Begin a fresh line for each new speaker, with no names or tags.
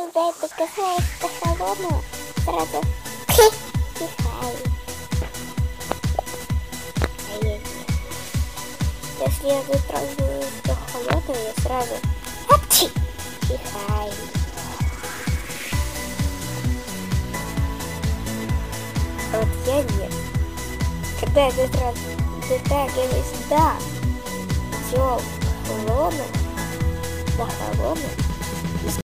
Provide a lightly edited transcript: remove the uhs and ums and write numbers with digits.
когда это касается холодного, сразу чихаю. А я нет. Если я затрагиваю до холодного, я сразу чихаю. А вот я нет. Когда я дотрагиваюсь до всего холодного, до холодного,